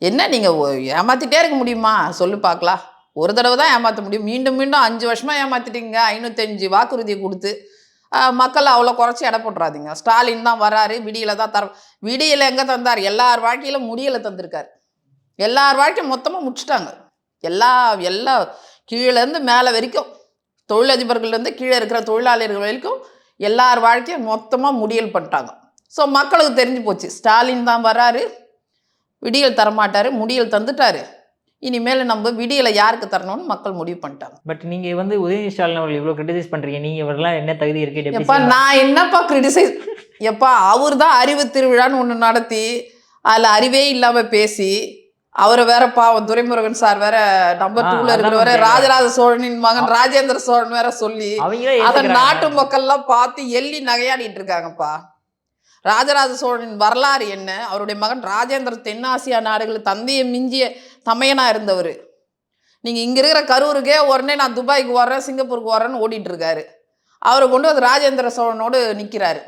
என்ன நீங்கள் ஏமாற்றிட்டே இருக்க முடியுமா சொல்லு பார்க்கலாம். ஒரு தடவை தான் ஏமாற்ற முடியும். மீண்டும் மீண்டும் 5 வருஷமாக ஏமாற்றிட்டீங்க. 505 வாக்குறுதியை கொடுத்து மக்கள் அவ்வளோ குறைச்சி எடை போட்டுறாதீங்க. ஸ்டாலின் தான் வராரு, விடியலை தான் தர. விடியலை எங்கே தந்தார்? எல்லார் வாழ்க்கையிலும் முடியலை தந்திருக்காரு. எல்லார் வாழ்க்கையும் மொத்தமாக முடிச்சுட்டாங்க. எல்லா எல்லா கீழேருந்து மேலே வரைக்கும், தொழிலதிபர்கள்லேருந்து கீழே இருக்கிற தொழிலாளர்கள் வரைக்கும் எல்லார் வாழ்க்கையும் மொத்தமாக முடியல் பண்ணிட்டாங்க. ஸோ மக்களுக்கு தெரிஞ்சு போச்சு, ஸ்டாலின் தான் வராரு, விடியல் தரமாட்டார், முடியல் தந்துட்டாரு. இனிமேல் நம்ம விடியலை யாருக்கு தரணும்னு மக்கள் முடிவு பண்ணிட்டாங்க. பட் நீங்கள் வந்து உதயநிதி ஸ்டாலின் அவர்கள் இவ்வளோ கிரிட்டிசைஸ் பண்ணுறீங்க, நீங்கள் இவரெல்லாம் என்ன தகுதி இருக்கு? எப்பா நான் என்னப்பா கிரிட்டிசைஸ்? எப்பா அவர் தான் அறிவு திருவிழான்னு ஒன்று நடத்தி அதில் அறிவே இல்லாமல் பேசி, அவரை வேற பாவம் துரைமுருகன் சார் வேற நம்பர் 2ல இருக்கிறவர ராஜராஜ சோழனின் மகன் ராஜேந்திர சோழன் வேற சொல்லி அதை நாட்டு மக்கள்லாம் பார்த்து எள்ளி நகையாடிட்டு இருக்காங்கப்பா. ராஜராஜ சோழனின் வரலாறு என்ன? அவருடைய மகன் ராஜேந்திர தென்னாசியா நாடுகளில் தந்தையை மிஞ்சிய தமையனா இருந்தவர். நீங்கள் இங்கே இருக்கிற கரூருக்கே உடனே நான் துபாய்க்கு வர்றேன், சிங்கப்பூருக்கு வர்றேன்னு ஓடிட்டு இருக்காரு. அவரை கொண்டு வந்து ராஜேந்திர சோழனோடு நிற்கிறாரு.